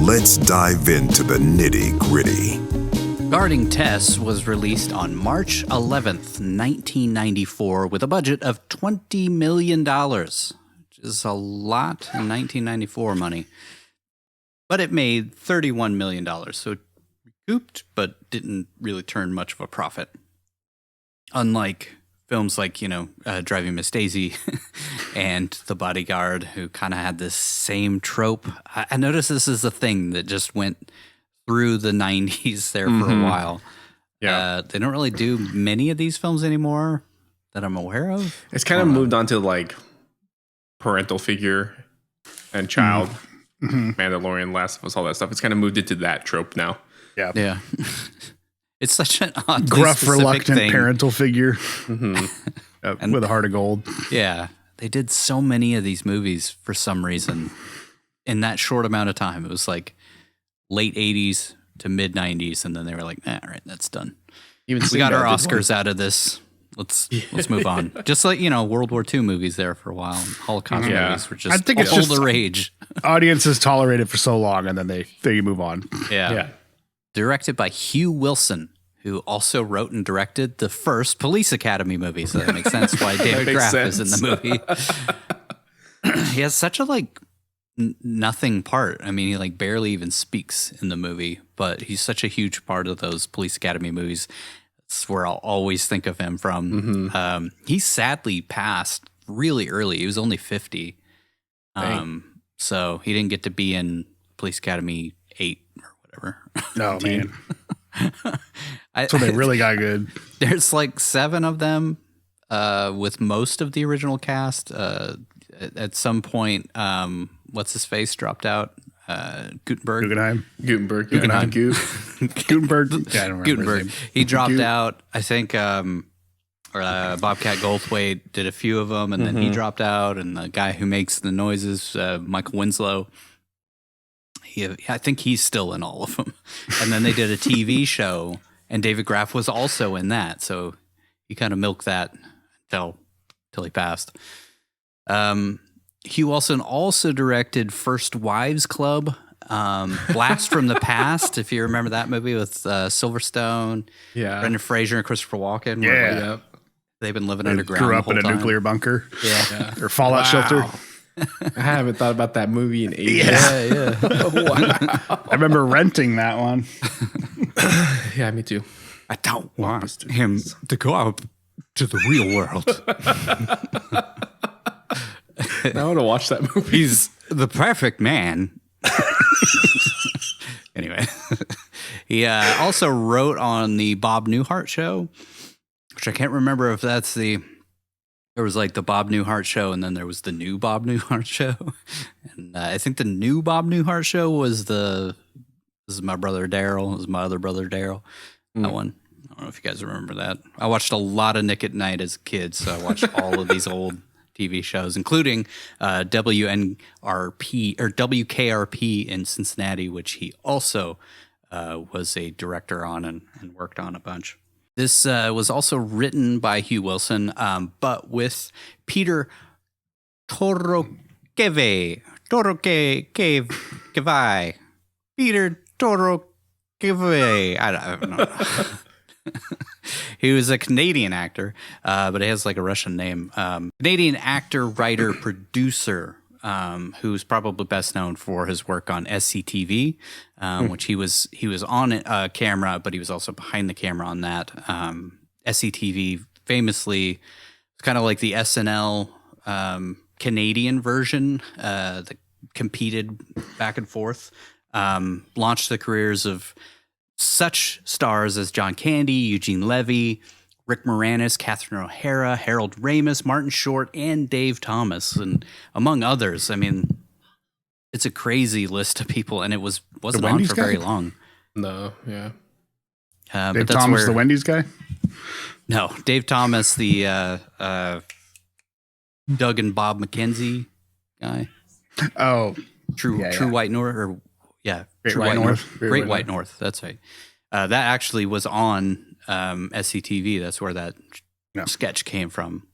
Let's dive into the nitty-gritty. Guarding Tess was released on March 11th, 1994, with a budget of $20 million, which is a lot in 1994 money. But it made $31 million, so it recouped, but didn't really turn much of a profit. Unlike films like, Driving Miss Daisy and The Bodyguard, who kind of had this same trope. I noticed this is a thing that just went through the 90s there for a while. Yeah. They don't really do many of these films anymore that I'm aware of. It's kind of moved on to like parental figure and child, Mandalorian, Last of Us, all that stuff. It's kind of moved into that trope now. Yeah. It's such an odd, gruff, reluctant thing. Parental figure with a heart of gold. Yeah. They did so many of these movies for some reason in that short amount of time. It was like late 80s to mid 90s. And then they were like, all right, that's done. We got our Oscars out of this. Let's move on. Just like, World War II movies there for a while. Holocaust movies were just all the rage. Audiences tolerate it for so long and then they move on. Yeah. Directed by Hugh Wilson, who also wrote and directed the first Police Academy movie. So that makes sense why David Graff is in the movie. He has such a nothing part. I mean, he barely even speaks in the movie, but he's such a huge part of those Police Academy movies. That's where I'll always think of him from. He sadly passed really early. He was only 50. So he didn't get to be in Police Academy 8 or whatever. No, man. So they really got good. There's 7 of them with most of the original cast. At some point, what's his face dropped out? Guggenheim. Gutenberg. Gutenberg. Yeah, I don't remember Gutenberg. his name. He dropped out. I think Bobcat Goldthwait did a few of them, and then he dropped out. And the guy who makes the noises, Michael Winslow, I think he's still in all of them. And then they did a TV show, and David Graff was also in that. So he kind of milked that till he passed. Hugh Wilson also directed First Wives Club, Blast from the Past, if you remember that movie with Silverstone, Brendan Fraser, and Christopher Walken. Yeah. They've been living underground. Grew up the whole in a time. nuclear bunker. Yeah. Or fallout shelter. I haven't thought about that movie in ages. Yeah. Wow. I remember renting that one. Yeah, me too. I don't want him to go out to the real world. I want to watch that movie. He's the perfect man. Anyway, he also wrote on the Bob Newhart show, which I can't remember if that's there was the Bob Newhart show, and then there was the new Bob Newhart show. And I think the new Bob Newhart show was this is my brother Daryl. It was my other brother Daryl. That one. I don't know if you guys remember that. I watched a lot of Nick at Night as a kid, so I watched all of these old TV shows, including WNRP or WKRP in Cincinnati, which he also was a director on and worked on a bunch. This was also written by Hugh Wilson, but with Peter Torokevai. Peter Torokevai. I don't know. He was a Canadian actor, but he has a Russian name. Canadian actor, writer, producer, who's probably best known for his work on SCTV, which he was on camera, but he was also behind the camera on that. SCTV famously, it's kind of like the SNL Canadian version that competed back and forth, launched the careers of such stars as John Candy, Eugene Levy, Rick Moranis, Catherine O'Hara, Harold Ramis, Martin Short, and Dave Thomas, and among others. I mean, it's a crazy list of people, and it wasn't on for very long. No, yeah. Dave Thomas, the Wendy's guy? No, Dave Thomas, the Doug and Bob McKenzie guy. Oh, True White North, or Great White North. Great White North. That's right. That actually was on SCTV. That's where that sketch came from.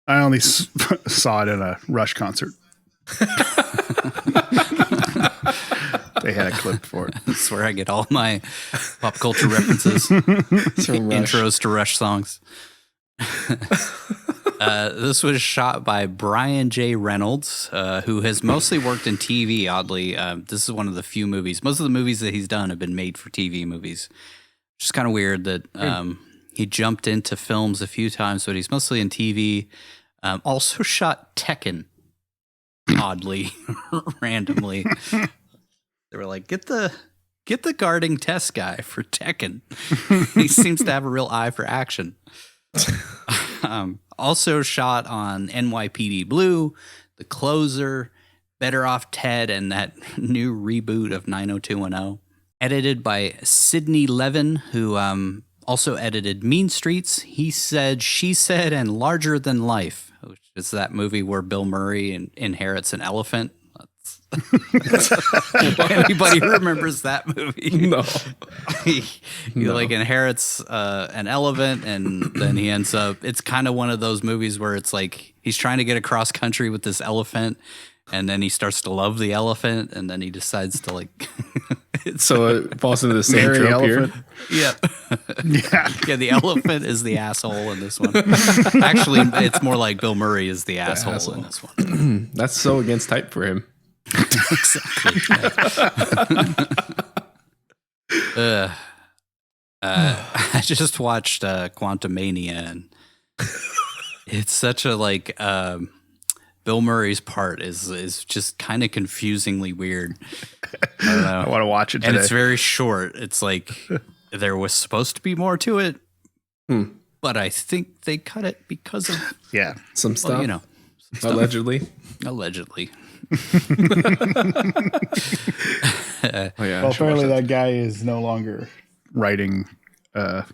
I only saw it in a Rush concert. They had a clip for it. That's where I get all my pop culture references. Intros to Rush songs. This was shot by Brian J. Reynolds, who has mostly worked in TV, oddly. This is one of the few movies. Most of the movies that he's done have been made for TV movies. Which is kind of weird that he jumped into films a few times, but he's mostly in TV. Also shot Tekken, oddly, randomly. They were like, get the Guarding Tess guy for Tekken. He seems to have a real eye for action. Also shot on NYPD Blue, The Closer, Better Off Ted, and that new reboot of 90210. Edited by Sidney Levin, who also edited Mean Streets, He Said, She Said, and Larger Than Life, which is that movie where Bill Murray inherits an elephant. Anybody who remembers that movie? No. He like inherits an elephant, and then he ends up, it's kind of one of those movies where it's like he's trying to get across country with this elephant, and then he starts to love the elephant, and then he decides to like so it falls into the same trope here. Yeah. Yeah, the elephant is the asshole in this one. Actually, it's more like Bill Murray is the asshole in this one. That's so against type for him. Exactly. I just watched Quantumania, and it's such a like Bill Murray's part is just kind of confusingly weird. I don't know. I want to watch it today. And it's very short. It's like there was supposed to be more to it, but I think they cut it because of some stuff. Well, you know, allegedly. Well, apparently that guy is no longer writing Kang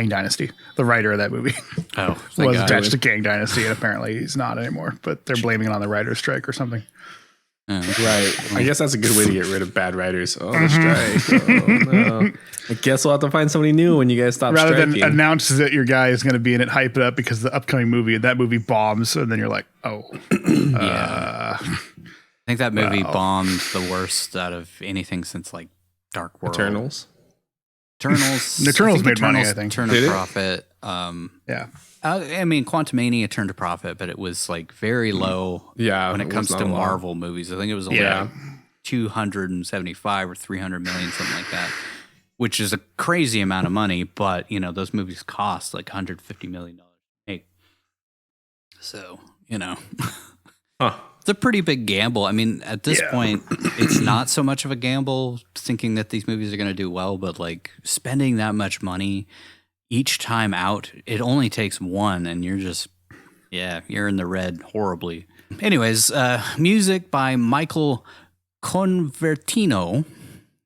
Dynasty. The writer of that movie was attached to Kang Dynasty, and apparently he's not anymore. But they're blaming it on the writer's strike or something. Right. I guess that's a good way to get rid of bad writers. Oh, the strike. Oh, no. I guess we'll have to find somebody new when you guys stop striking. Rather than announce that your guy is going to be in it, hype it up because the upcoming movie, that movie bombs, and then you're like, oh. I think that movie bombed the worst out of anything since like Dark World. Eternals made money, I think. Turned a profit. I mean, Quantumania turned a profit, but it was like very low when it comes to Marvel movies. I think it was only like 275 or 300 million, something like that, which is a crazy amount of money. But, you know, those movies cost like $150 million to make. So, you know, it's a pretty big gamble. I mean, at this point, it's not so much of a gamble thinking that these movies are going to do well, but like spending that much money each time out, it only takes one, and you're just, you're in the red horribly. Anyways, music by Michael Convertino,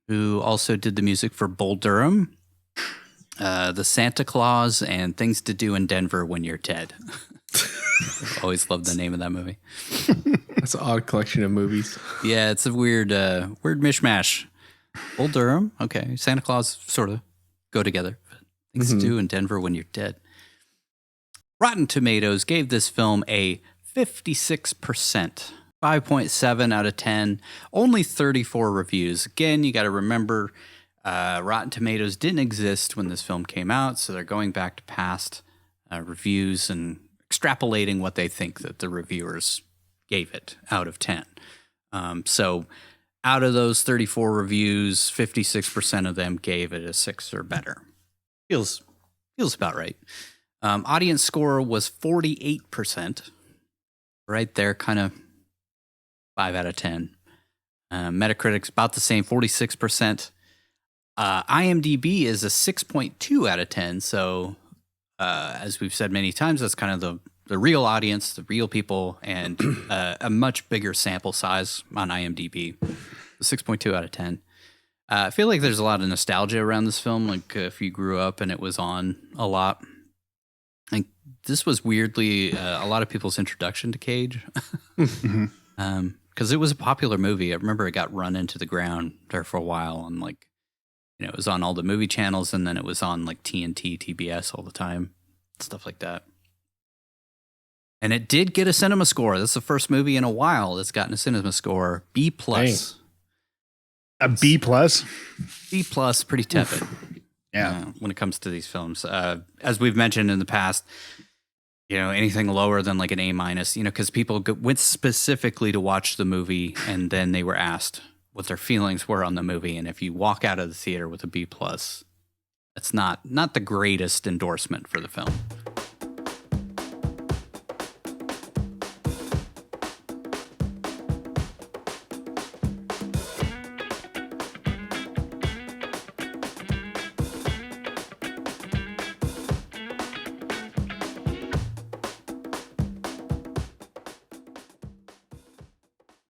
who also did the music for Bull Durham, The Santa Claus, and Things to Do in Denver When You're Dead. Always loved the name of that movie. That's an odd collection of movies. Yeah, it's a weird mishmash. Bull Durham, okay. Santa Claus sort of go together. Things to Do in Denver When You're Dead. Rotten Tomatoes gave this film a 56%, 5.7 out of 10, only 34 reviews. Again, you got to remember, Rotten Tomatoes didn't exist when this film came out, so they're going back to past reviews and extrapolating what they think that the reviewers gave it out of 10. So out of those 34 reviews, 56% of them gave it a 6 or better. Feels about right. Audience score was 48%. Right there, kind of 5 out of 10. Metacritic's about the same, 46%. IMDb is a 6.2 out of 10. So, as we've said many times, that's kind of the real audience, the real people, and a much bigger sample size on IMDb. 6.2 out of 10. I feel like there's a lot of nostalgia around this film. Like if you grew up and it was on a lot. Like this was weirdly a lot of people's introduction to Cage. Because it was a popular movie. I remember it got run into the ground there for a while, and like, you know, it was on all the movie channels, and then it was on like TNT, TBS all the time, stuff like that. And it did get a cinema score. That's the first movie in a while that's gotten a cinema score, B+. A B plus. B plus, pretty tepid. Yeah. When it comes to these films, as we've mentioned in the past, anything lower than like an A minus, because people went specifically to watch the movie and then they were asked what their feelings were on the movie, and if you walk out of the theater with a B plus, that's not the greatest endorsement for the film.